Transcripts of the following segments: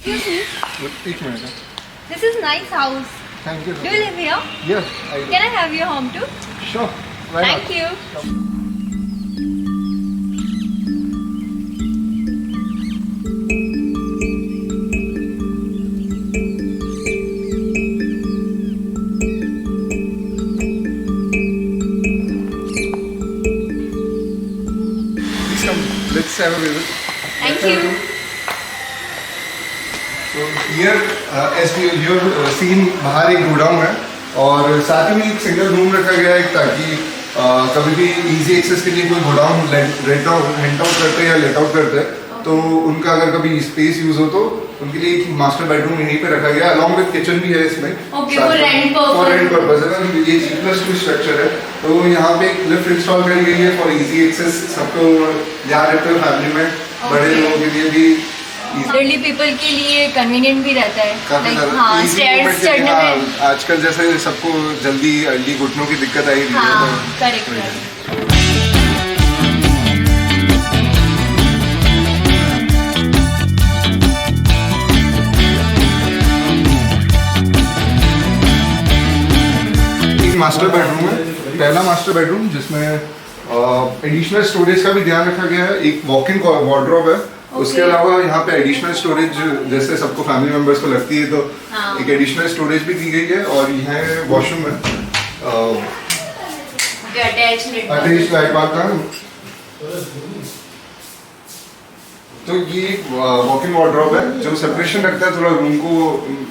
एक minute. This is nice house. Thank you. Do you live here? Yes, I do. Can I have your home too? Sure. Why not? Thank you. Please come. Let's have a visit. Thank you. So here, as you have seen, बाहर एक godown है और साथ ही में एक single room रखा गया है ताकि कभी भी इजी एक्सेस के लिए कोई गोडाउन रेंट आउट करते हैं या लेट आउट करते हैं तो उनका अगर कभी स्पेस यूज हो तो उनके लिए एक मास्टर बेडरूम यहीं पे रखा गया अलॉन्ग विद किचन भी है इसमें. Okay, for rent purpose. For rent purpose है ना. ये G+2 स्ट्रक्चर है तो यहाँ पे एक लिफ्ट इंस्टॉल करी गई है फॉर इजी एक्सेस. सबको यहाँ रहते हो फैमिली में बड़े लोगों के लिए भी Elderly people के लिए कन्वीनियंट भी रहता है. काफी Like, ज्यादा हाँ, easy stairs movement के लिए, चढ़ने हाँ, में. आजकल जैसे सबको जल्दी अर्ली घुटनों की दिक्कत आई हुई है हाँ, तो correct, correct. एक मास्टर बेडरूम है. पहला मास्टर बेडरूम जिसमें एडिशनल स्टोरेज का भी ध्यान रखा गया है. एक वॉक इन वार्डरोब है. उसके अलावा यहाँ पे एडिशनल स्टोरेज जैसे सबको फैमिली मेंबर्स को लगती है तो हाँ. एक एडिशनल स्टोरेज भी दी गई है और यहाँ वॉशरूम है अटैच लाइट बात का. तो ये वॉक इन वार्डरोब है जो सेपरेशन रखता है थोड़ा रूम को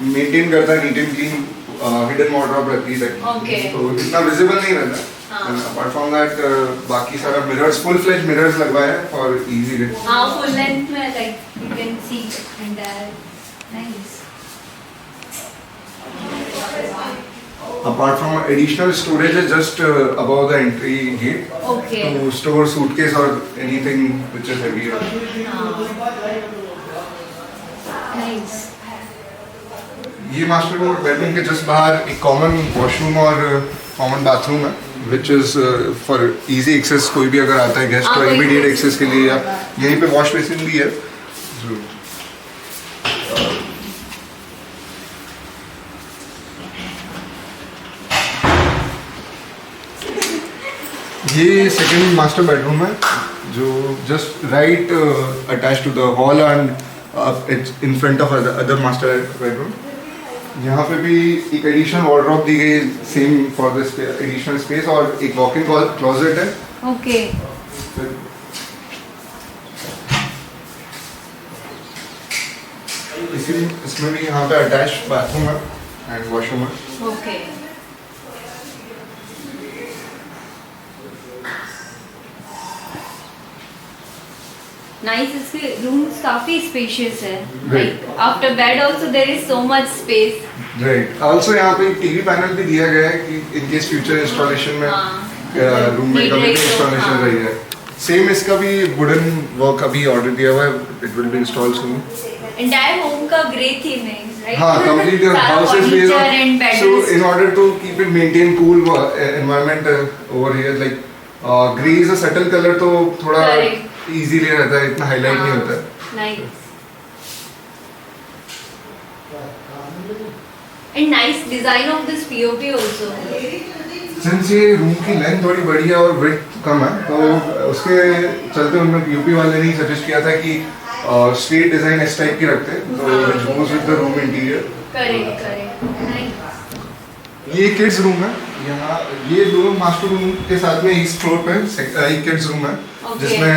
मेंटेन करता है neat and clean. Hidden wardrobe रहती है Okay. तो इतना विजिबल नहीं रहता. अपार्ट फ्रॉम दैट बाकी सारा मिरर्स फुल फ्लेज मिरर्स लगवाए हैं फॉर इजी. हाँ, full length में like you can see entire. Nice. Apart from additional storage is just above the entry gate Okay. to store suitcase or anything which is heavier. Nice. ये master bedroom के just बाहर एक common washroom और common bathroom है which is for easy access. कोई भी अगर आता है गेस्ट तो इमीडिएट एक्सेस के लिए या यहीं पे वॉश बेसिन भी है. ये सेकंड मास्टर बेडरूम है जो just right attach to the hall and in front of other master bedroom. यहाँ पे भी एक एडिशनल वार्डरोब दी गई same for this additional space और एक वॉक इन क्लोजेट है. Okay. इसमें भी यहाँ पे अटैच बाथरूम है एंड वॉशरूम है. Okay. Nice. इसके rooms काफी spacious है. Right. Like after bed also there is so much space. Right. Also यहाँ पे टीवी पैनल भी दिया गया है कि इन केस फ्यूचर इंस्टॉलेशन में रूम में कभी भी इंस्टॉलेशन रही है. सेम इसका भी वुडन वर्क अभी ऑर्डर दिया हुआ है. It will be installed soon. Entire home का grey theme है, right? हाँ, complete your सारा house is based furniture and on. bedrooms. So in order to keep it maintain cool environment over here, like grey is a subtle color तो थोड़ा Correct. easily रहता है, इतना highlight नहीं होता है. Nice. And nice design of this POP also. Since ये room की लेंथ थोड़ी बड़ी है और विड्थ कम है तो उसके चलते उन्होंने पीओपी वाले ने सजेस्ट किया था कि स्ट्रेट डिजाइन इस टाइप की रखते हैं तो which goes with the room interior. Correct, correct. Nice. ये किड्स रूम है. यहाँ ये दोनों मास्टर रूम के साथ में इस फ्लोर पे एक किड्स रूम है Okay. जिसमें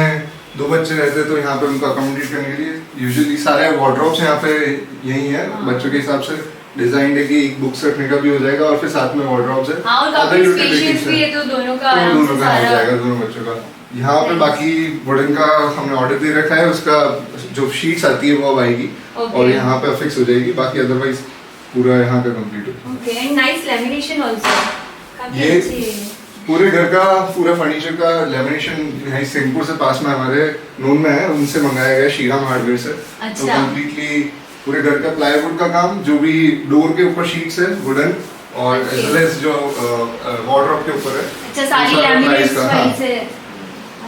2 बच्चे रहते हैं तो यहाँ पे उनको अकोमोडेट करने के लिए यूजुअली सारे वार्डरोब्स यहाँ पे यही है. बच्चों के हिसाब से डिजाइन है कि एक बुक्स रखने का भी हो जाएगा और फिर साथ में वार्डरोब्स है. हाँ, और काफी स्पेशियस भी है तो दोनों का आराम दोनों से का हो सारा. जाएगा दोनों बच्चों का. यहाँ पे बाकी वुडन का हमने ऑर्डर दे रखा है. उसका जो शीट्स आती है वो अब आएगी और यहाँ पे फिक्स हो जाएगी. बाकी अदरवाइज पूरा यहाँ पे कंप्लीट हो. Okay, and nice lamination also. काफी ये अच्छी है. पूरे घर का पूरा फर्नीचर का लेमिनेशन यहाँ सिंहपुर से पास में हमारे नोन में है. उनसे मंगाया गया श्रीराम हार्डवेयर से. तो अच्छा. कंप्लीटली पूरे घर का प्लाईवुड का काम जो भी डोर के ऊपर शीट्स है वुडन और एज वेल एज जो वार्डरोब के ऊपर है अच्छा, सारी सारा laminations price का, हाँ. वहीं से.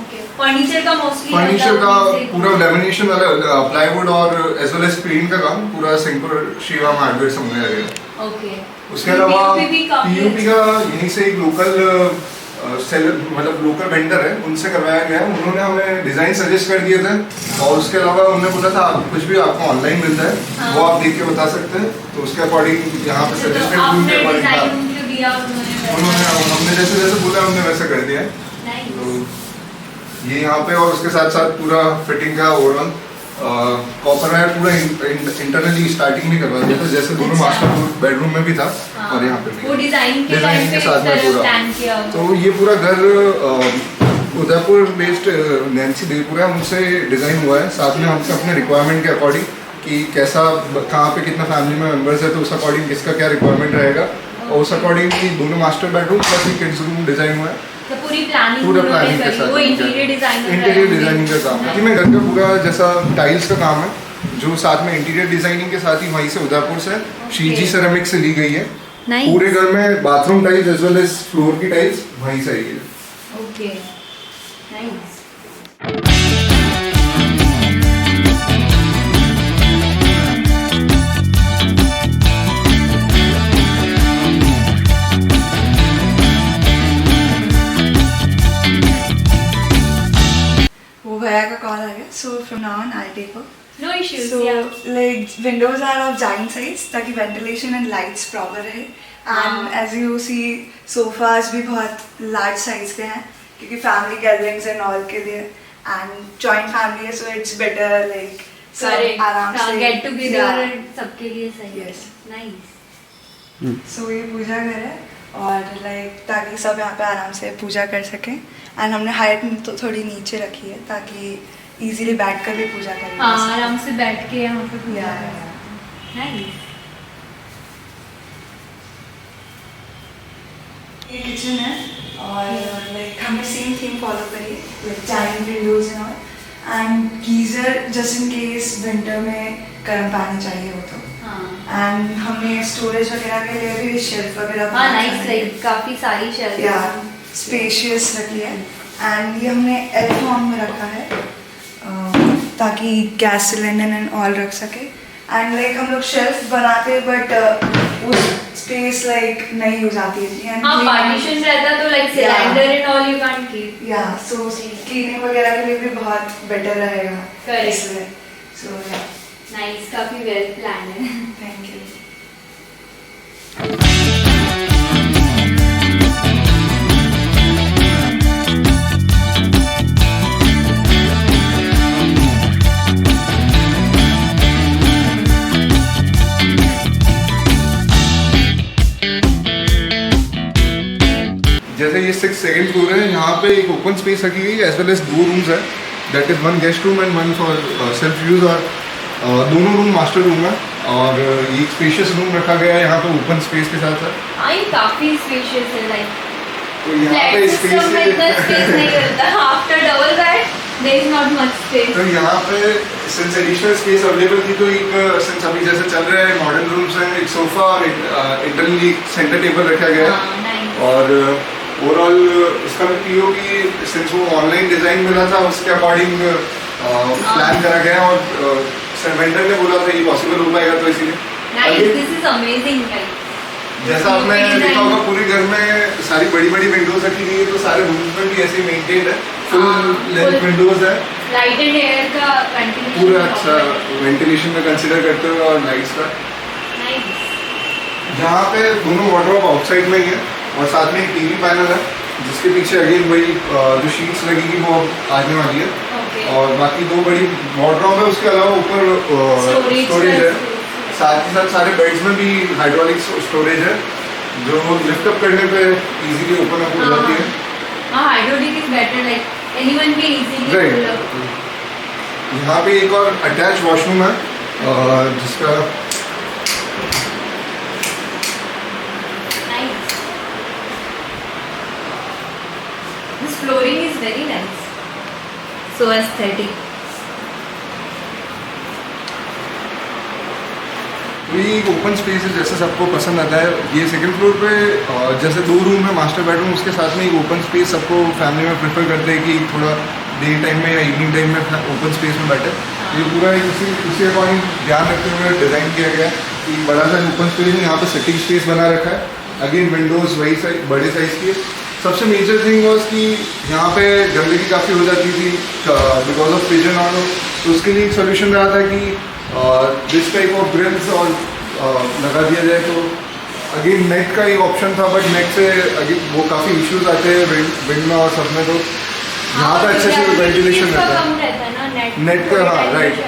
Okay. फर्नीचर का मोस्टली फर्नीचर का पूरा लेमिनेशन वाला प्लाईवुड और एज वेल एज स्क्रीन का काम पूरा सिंगपुर श्रीराम हार्डवेयर से मंगाया गया। ओके। उसके अलावा पीयूपी का यहीं से एक लोकल सेलर मतलब लोकल वेंडर है उनसे करवाया गया है। उन्होंने हमें डिजाइन सजेस्ट कर दिए थे और उसके अलावा उन्होंने बोला था आप कुछ भी आपको ऑनलाइन मिलता है वो आप देख के बता सकते हैं, तो उसके अकॉर्डिंग यहाँ पे सजेस्टेड रूम के अकॉर्डिंग उन्होंने हमने जैसे जैसे बोला हमने वैसे कर दिया है। तो ये यहाँ पे और उसके साथ साथ पूरा फिटिंग का ओवरऑल कॉपर वायर पूरा इंटरनली स्टार्टिंग में करवा दिया था, जैसे दोनों मास्टर बेडरूम में भी था और यहाँ पे भी वो डिजाइन के साथ में पूरा। तो ये पूरा घर उदयपुर बेस्ड नैन्सी देवपुरा उनसे डिजाइन हुआ है, साथ में हमसे अपने रिक्वायरमेंट के अकॉर्डिंग कि कैसा कहाँ पे कितना फैमिली में मेंबर्स है तो उस अकॉर्डिंग किसका क्या रिक्वायरमेंट रहेगा और उस अकॉर्डिंग की दोनों master bedroom plus kids room design हुआ है। तो पूरी प्लानिंग के साथ वो इंटीरियर डिजाइनिंग का काम है कि मैं घर का पूरा जैसा टाइल्स का काम है जो साथ में इंटीरियर डिजाइनिंग के साथ ही वहीं से उदयपुर से शीजी सेरेमिक से ली गई है। पूरे घर में bathroom tiles as well as floor की टाइल्स वहीं से आई है। Okay nice. भैया का कॉल आ गया, so from now on I'll take over. No issues. So yeah. like windows are of giant size ताकि ventilation and lights proper रहे, and as you see sofas भी बहुत large size के हैं क्योंकि family gatherings and all के लिए, and joint family है so it's better like सब आराम से get together सबके लिए सही है। Yes. Nice. So ये पूजा घर है और लाइक ताकि सब यहाँ पे आराम से पूजा कर सकें, एंड हमने हाइट तो थोड़ी नीचे रखी है ताकि इजीली बैठ कर भी पूजा करें। हाँ आराम से बैठ के यहाँ पे पूजा Yeah. करें। Nice. ये किचन है और लाइक हमने सेम थीम फॉलो करी है, like giant Windows and all, and geyser just in case winter में गर्म पानी चाहिए हो तो, एंड हमने स्टोरेज वगैरह के लिए भी शेल्फ वगैरह हाँ नाइस, लाइक काफी सारी शेल्फ या स्पेशियस रखी है, एंड ये हमने एल फॉर्म में रखा है ताकि गैस सिलेंडर एंड ऑल रख सके, एंड लाइक हम लोग शेल्फ बनाते बट उस स्पेस लाइक नहीं हो जाती है। हाँ पार्टीशन रहता तो like cylinder and all you can't keep. या सो क्लीनिंग वगैरह के लिए भी बहुत बेटर रहेगा। Correct. इसलिए सो या नाइस, काफी वेल प्लान है। Thank you. जैसे ये 6th सेकंड फ्लोर है, यहाँ पे एक ओपन स्पेस रखी गई है एज वेल एज 2 रूम्स है, that is 1 guest room and 1 for self use, और दोनों रूम मास्टर रूम है और ये एक स्पेशियस रूम रखा गया है यहाँ पे ओपन स्पेस के साथ साथ। हाँ ये काफी स्पेशियस है, लाइक तो यहाँ पे फ्लैट सिस्टम में इतना स्पेस नहीं रहता, after double bed there is not much space. तो यहाँ पे सिंस एडिशनल स्पेस अवेलेबल थी तो एक सिंस अभी जैसे चल रहा है मॉडर्न रूम्स में एक सोफा और इंटरनली सेंटर टेबल रखा गया है, और ओवरऑल इसका भी पीओपी सिंस वो ऑनलाइन डिजाइन मिला था उसके अकॉर्डिंग प्लान करा गया, और वेंडर ने बोला था ये पॉसिबल हो पाएगा, तो इसीलिए nice, this is amazing. Like जैसा आपने देखा होगा पूरे घर में सारी बड़ी बड़ी विंडोज रखी गई है, तो सारे रूम्स में भी ऐसे मेंटेन्ड है, फुल लेंथ विंडोज है, लाइट एंड एयर का वेंटिलेशन पूरा अच्छा वेंटिलेशन में कंसीडर करते हुए, और लाइट्स का नाइस। यहाँ पे दोनों वार्डरोब आउटसाइड में ही है और साथ में एक टीवी पैनल है जिसके पीछे अगेन वही जो शीट्स लगेगी वो आने वाली है, और बाकी 2 बड़ी वार्डरोब है, उसके अलावा ऊपर स्टोरेज है, साथ ही साथ सारे बेड्स में भी हाइड्रोलिक स्टोरेज है जो लिफ्ट अप करने पे इजीली ओपन अप हो जाती है। हाँ hydraulic is better, like anyone can easily pull up. यहाँ पे एक और अटैच वॉशरूम है जिसका This flooring is very nice, so aesthetic. तो ये एक ओपन स्पेस है जैसे सबको पसंद आता है। ये सेकंड फ्लोर पे जैसे 2 रूम है मास्टर बेडरूम, उसके साथ में एक ओपन स्पेस सबको फैमिली में प्रेफर करते हैं कि थोड़ा डे टाइम में या इवनिंग टाइम में ओपन स्पेस में बैठे। ये पूरा एक उसी अकॉर्डिंग ध्यान रखते हुए डिज़ाइन किया गया है कि बड़ा सा ओपन स्पेस में यहाँ पे सिटिंग स्पेस बना रखा है। अगेन विंडोज़ वही साइज बड़े साइज़ की है। सबसे मेजर थिंग वॉज कि यहाँ पे गंदगी काफ़ी हो जाती थी बिकॉज ऑफ पिजन और तो उसके लिए एक सोल्यूशन रहा था कि दिस टाइप ऑफ ग्रिल्स और लगा दिया जाए। तो अगेन नेट का एक ऑप्शन था, बट नेट से अगेन वो काफ़ी इश्यूज आते हैं विंड में और सब में। तो यहाँ पे अच्छे से वेंटिलेशन रहता कम रहता है ना नेट का। हाँ राइट।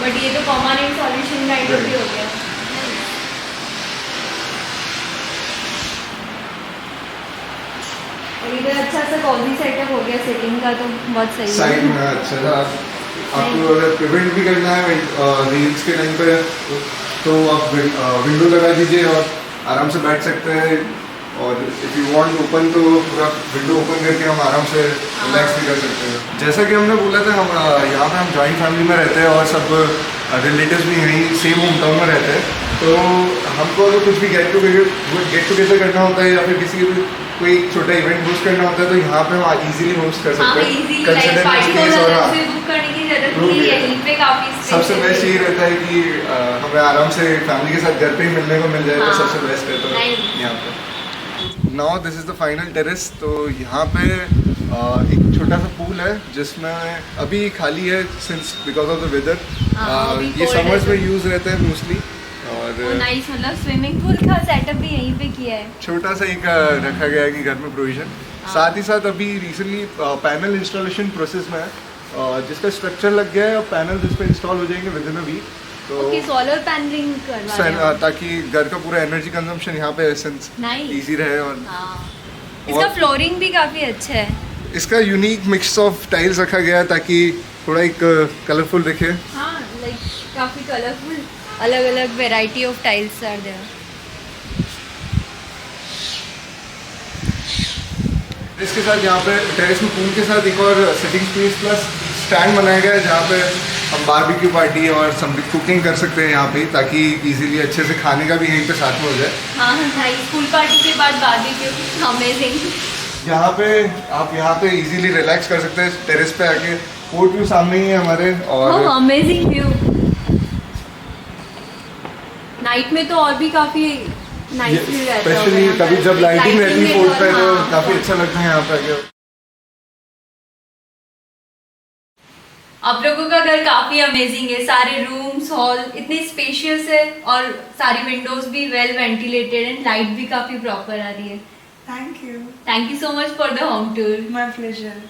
बट ये तो परमानेंट सॉल्यूशन काइंड ऑफ भी हो गया। और इधर अच्छा सा कॉफी सेटअप हो गया सेटिंग का, तो बहुत सही है। साइड में अच्छा था। आपको अगर पेमेंट भी करना है रील्स के टाइम पे तो आप विंडो लगा दीजिए और आराम से बैठ सकते हैं। और इफ़ यू वांट ओपन तो पूरा विंडो ओपन करके हम आराम से रिलैक्स भी कर सकते हैं। जैसा कि हमने बोला था, हम यहाँ पे हम जॉइंट फैमिली में रहते हैं और सब रिलेटिव्स भी यहीं सेम होम टाउन में रहते हैं। तो हमको अगर कुछ भी गेट टुगेदर करना होता है या फिर किसी भी कोई छोटा इवेंट होस्ट करना होता है तो यहाँ पे हम इजीली होस्ट कर सकते हैं। सबसे बेस्ट यही रहता है कि हमें आराम से फैमिली के साथ घर पे ही मिलने को मिल जाए। तो सबसे बेस्ट है तो यहाँ पे। Now this is the final terrace. तो यहाँ पे एक छोटा सा पूल है जिसमें अभी खाली है since because of the weather. ये समर्स में यूज़ रहता है मोस्टली। और नाइस, मतलब स्विमिंग पूल का सेटअप भी यहीं पे किया है। छोटा सा एक रखा गया है कि घर में प्रोविजन। साथ ही साथ अभी रिसेंटली पैनल इंस्टॉलेशन प्रोसेस में है जिसका स्ट्रक्चर लग गया है और पैनल जिस पे इंस्टॉल हो जाएंगे विद इन अ वीक। तो सोलर पैनलिंग करवा रहे हैं ताकि घर का पूरा एनर्जी कंजम्पशन यहाँ पे इजी रहे। और इसका फ्लोरिंग भी काफी अच्छा है। इसका यूनिक मिक्स ऑफ टाइल्स रखा गया है ताकि थोड़ा एक कलरफुल दिखे। हाँ, लाइक काफी कलरफुल, अलग अलग variety of tiles are there. इसके साथ यहाँ पे टेरेस में पूल के साथ एक और सिटिंग स्पेस प्लस स्टैंड बनाया गया है जहाँ पे हम बारबेक्यू पार्टी और सब कुकिंग कर सकते हैं यहाँ पे, ताकि इजीली अच्छे से खाने का भी यहीं पे साथ में हो जाए। हाँ भाई, स्कूल पार्टी के बाद बारबेक्यू अमेजिंग। यहाँ पे आप यहाँ पे इजीली रिलैक्स कर सकते हैं टेरेस पे आके। पोर्ट व्यू सामने ही है हमारे और अमेजिंग व्यू। नाइट में तो और भी काफी नाइस व्यू रहता है, स्पेशली कभी जब लाइटिंग रहती है पोर्ट पे तो काफी अच्छा लगता है यहाँ पे आके। आप लोगों का घर काफी अमेजिंग है। सारे रूम्स, हॉल इतने स्पेशियस है और सारी विंडोज भी वेल वेंटिलेटेड एंड लाइट भी काफी प्रॉपर आ रही है। Thank you so much for the home tour. My pleasure.